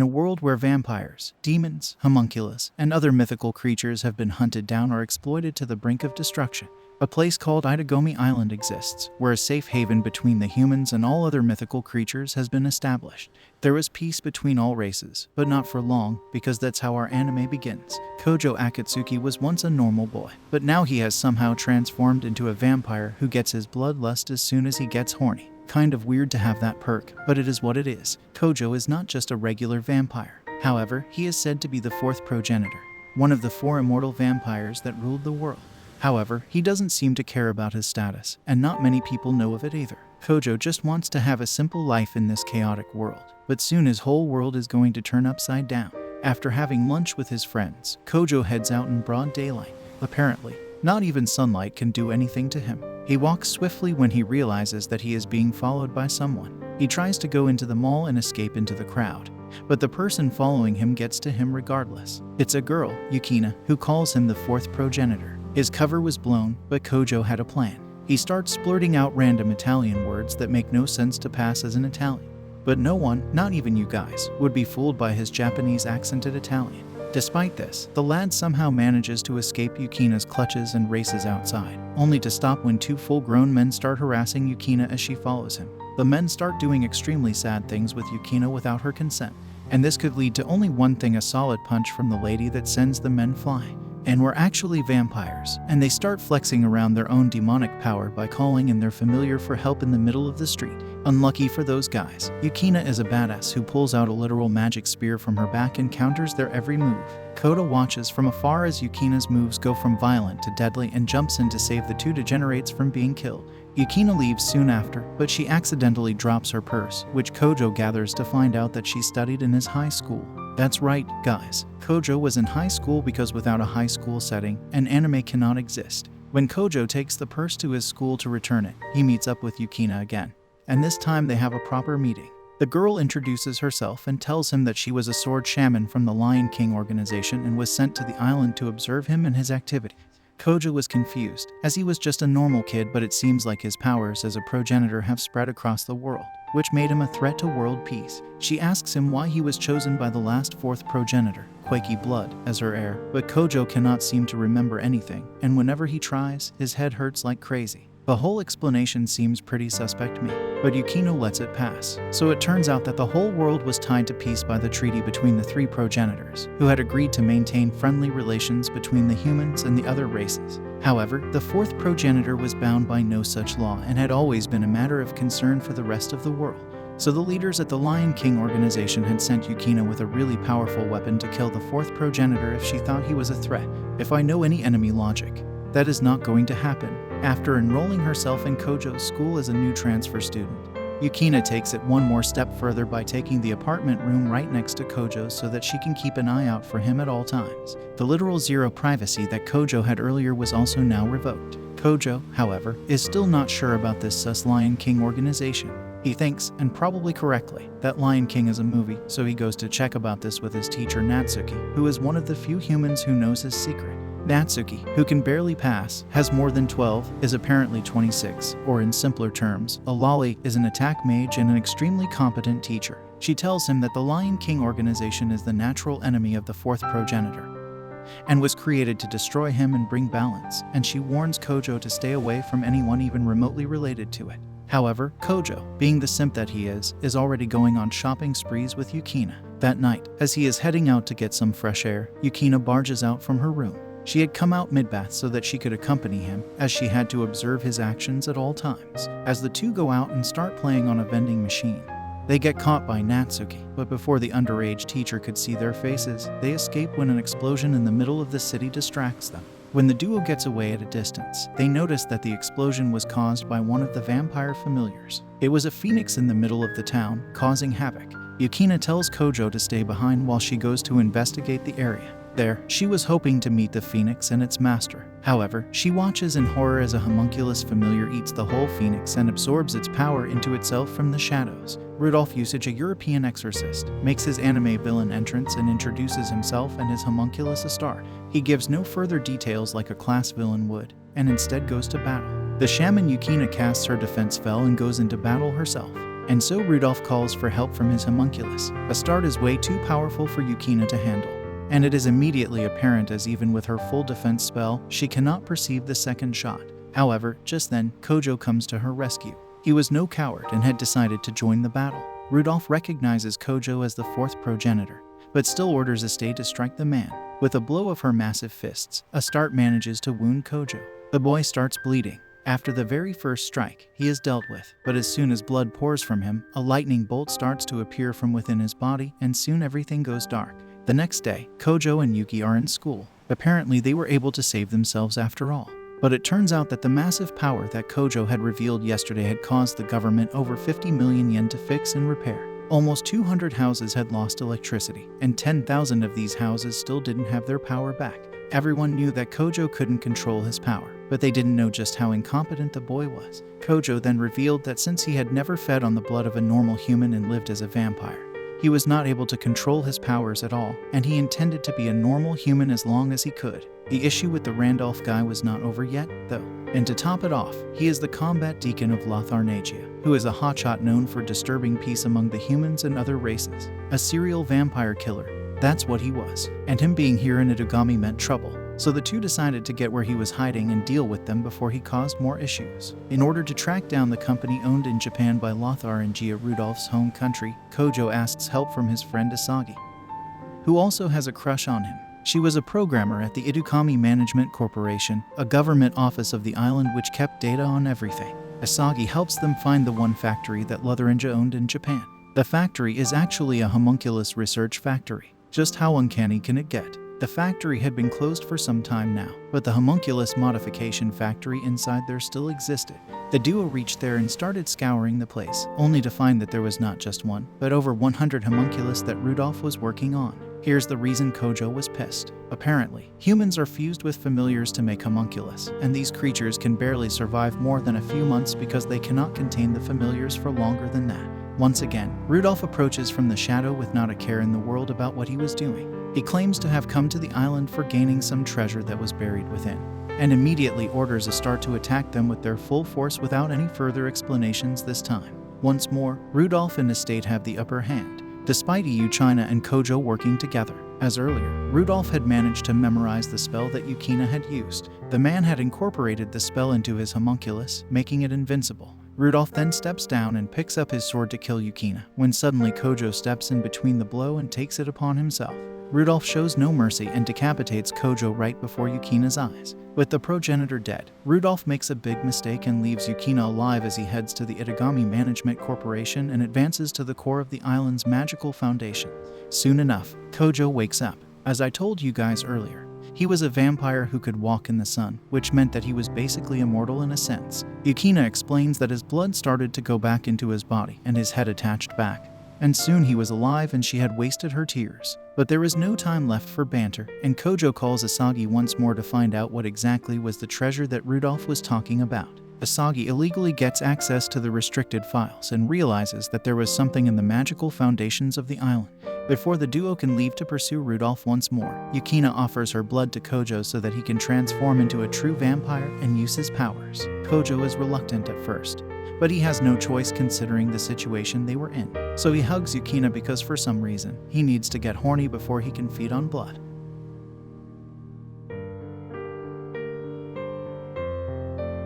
In a world where vampires, demons, homunculus, and other mythical creatures have been hunted down or exploited to the brink of destruction, a place called Itagami Island exists, where a safe haven between the humans and all other mythical creatures has been established. There is peace between all races, but not for long, because that's how our anime begins. Kojo Akatsuki was once a normal boy, but now he has somehow transformed into a vampire who gets his bloodlust as soon as he gets horny. Kind of weird to have that perk, but it is what it is. Kojo is not just a regular vampire. However, he is said to be the fourth progenitor, one of the 4 immortal vampires that ruled the world. However, he doesn't seem to care about his status, and not many people know of it either. Kojo just wants to have a simple life in this chaotic world, but soon his whole world is going to turn upside down. After having lunch with his friends, Kojo heads out in broad daylight. Apparently, not even sunlight can do anything to him. He walks swiftly when he realizes that he is being followed by someone. He tries to go into the mall and escape into the crowd, but the person following him gets to him regardless. It's a girl, Yukina, who calls him the fourth progenitor. His cover was blown, but Kojo had a plan. He starts splurting out random Italian words that make no sense to pass as an Italian. But no one, not even you guys, would be fooled by his Japanese accented Italian. Despite this, the lad somehow manages to escape Yukina's clutches and races outside, only to stop when 2 full-grown men start harassing Yukina as she follows him. The men start doing extremely sad things with Yukina without her consent, and this could lead to only one thing: a solid punch from the lady that sends the men flying. And were actually vampires, and they start flexing around their own demonic power by calling in their familiar for help in the middle of the street. Unlucky for those guys, Yukina is a badass who pulls out a literal magic spear from her back and counters their every move. Koda watches from afar as Yukina's moves go from violent to deadly and jumps in to save the 2 degenerates from being killed. Yukina leaves soon after, but she accidentally drops her purse, which Kojo gathers to find out that she studied in his high school. That's right, guys. Kojo was in high school because without a high school setting, an anime cannot exist. When Kojo takes the purse to his school to return it, he meets up with Yukina again. And this time they have a proper meeting. The girl introduces herself and tells him that she was a sword shaman from the Lion King organization and was sent to the island to observe him and his activities. Kojo was confused, as he was just a normal kid, but it seems like his powers as a progenitor have spread across the world, which made him a threat to world peace. She asks him why he was chosen by the last 4th progenitor, Quakey Blood, as her heir, but Kojo cannot seem to remember anything, and whenever he tries, his head hurts like crazy. The whole explanation seems pretty suspect to me, but Yukino lets it pass. So it turns out that the whole world was tied to peace by the treaty between the 3 progenitors, who had agreed to maintain friendly relations between the humans and the other races. However, the 4th progenitor was bound by no such law and had always been a matter of concern for the rest of the world. So the leaders at the Lion King organization had sent Yukina with a really powerful weapon to kill the 4th progenitor if she thought he was a threat. If I know any enemy logic, that is not going to happen. After enrolling herself in Kojo's school as a new transfer student, Yukina takes it one more step further by taking the apartment room right next to Kojo's so that she can keep an eye out for him at all times. The literal zero privacy that Kojo had earlier was also now revoked. Kojo, however, is still not sure about this sus Lion King organization. He thinks, and probably correctly, that Lion King is a movie, so he goes to check about this with his teacher Natsuki, who is one of the few humans who knows his secret. Natsuki, who can barely pass, has more than 12, is apparently 26, or in simpler terms, a lolly, is an attack mage and an extremely competent teacher. She tells him that the Lion King organization is the natural enemy of the 4th progenitor, and was created to destroy him and bring balance, and she warns Kojo to stay away from anyone even remotely related to it. However, Kojo, being the simp that he is already going on shopping sprees with Yukina. That night, as he is heading out to get some fresh air, Yukina barges out from her room. She had come out mid-bath so that she could accompany him, as she had to observe his actions at all times. As the 2 go out and start playing on a vending machine, they get caught by Natsuki, but before the underage teacher could see their faces, they escape when an explosion in the middle of the city distracts them. When the duo gets away at a distance, they notice that the explosion was caused by one of the vampire familiars. It was a phoenix in the middle of the town, causing havoc. Yukina tells Kojo to stay behind while she goes to investigate the area. There, she was hoping to meet the phoenix and its master. However, she watches in horror as a homunculus familiar eats the whole phoenix and absorbs its power into itself from the shadows. Rudolph Usage, a European exorcist, makes his anime villain entrance and introduces himself and his homunculus Astarte. He gives no further details like a class villain would, and instead goes to battle. The shaman Yukina casts her defense spell and goes into battle herself. and so Rudolph calls for help from his homunculus. A start is way too powerful for Yukina to handle, and it is immediately apparent as even with her full defense spell, she cannot perceive the second shot. However, just then, Kojo comes to her rescue. He was no coward and had decided to join the battle. Rudolph recognizes Kojo as the fourth progenitor, but still orders Astarte to strike the man. With a blow of her massive fists, Astarte manages to wound Kojo. The boy starts bleeding. After the very first strike, he is dealt with, but as soon as blood pours from him, a lightning bolt starts to appear from within his body, and soon everything goes dark. The next day, Kojo and Yuki are in school. Apparently, they were able to save themselves after all. But it turns out that the massive power that Kojo had revealed yesterday had caused the government over 50 million yen to fix and repair. Almost 200 houses had lost electricity, and 10,000 of these houses still didn't have their power back. Everyone knew that Kojo couldn't control his power, but they didn't know just how incompetent the boy was. Kojo then revealed that since he had never fed on the blood of a normal human and lived as a vampire, he was not able to control his powers at all, and he intended to be a normal human as long as he could. The issue with the Randolph guy was not over yet, though. And to top it off, he is the combat deacon of Lotharnagia, who is a hotshot known for disturbing peace among the humans and other races. A serial vampire killer, that's what he was. And him being here in Itagami meant trouble. So the two decided to get where he was hiding and deal with them before he caused more issues. In order to track down the company owned in Japan by Lotharingia, Rudolph's home country, Kojo asks help from his friend Asagi, who also has a crush on him. She was a programmer at the Itagami Management Corporation, a government office of the island which kept data on everything. Asagi helps them find the one factory that Lotharingia owned in Japan. The factory is actually a homunculus research factory. Just how uncanny can it get? The factory had been closed for some time now, but the homunculus modification factory inside there still existed. The duo reached there and started scouring the place, only to find that there was not just one, but over 100 homunculus that Rudolph was working on. Here's the reason Kojo was pissed. Apparently, humans are fused with familiars to make homunculus, and these creatures can barely survive more than a few months because they cannot contain the familiars for longer than that. Once again, Rudolph approaches from the shadow with not a care in the world about what he was doing. He claims to have come to the island for gaining some treasure that was buried within, and immediately orders Astarte to attack them with their full force without any further explanations this time. Once more, Rudolph and Astarte have the upper hand, despite EU China and Kojo working together. As earlier, Rudolph had managed to memorize the spell that Yukina had used. The man had incorporated the spell into his homunculus, making it invincible. Rudolph then steps down and picks up his sword to kill Yukina, when suddenly Kojo steps in between the blow and takes it upon himself. Rudolph shows no mercy and decapitates Kojo right before Yukina's eyes. With the progenitor dead, Rudolph makes a big mistake and leaves Yukina alive as he heads to the Itagami Management Corporation and advances to the core of the island's magical foundation. Soon enough, Kojo wakes up. As I told you guys earlier, he was a vampire who could walk in the sun, which meant that he was basically immortal in a sense. Yukina explains that his blood started to go back into his body and his head attached back, and soon he was alive and she had wasted her tears. But there was no time left for banter, and Kojo calls Asagi once more to find out what exactly was the treasure that Rudolph was talking about. Asagi illegally gets access to the restricted files and realizes that there was something in the magical foundations of the island. Before the duo can leave to pursue Rudolph once more, Yukina offers her blood to Kojo so that he can transform into a true vampire and use his powers. Kojo is reluctant at first, but he has no choice considering the situation they were in. So he hugs Yukina because for some reason, he needs to get horny before he can feed on blood.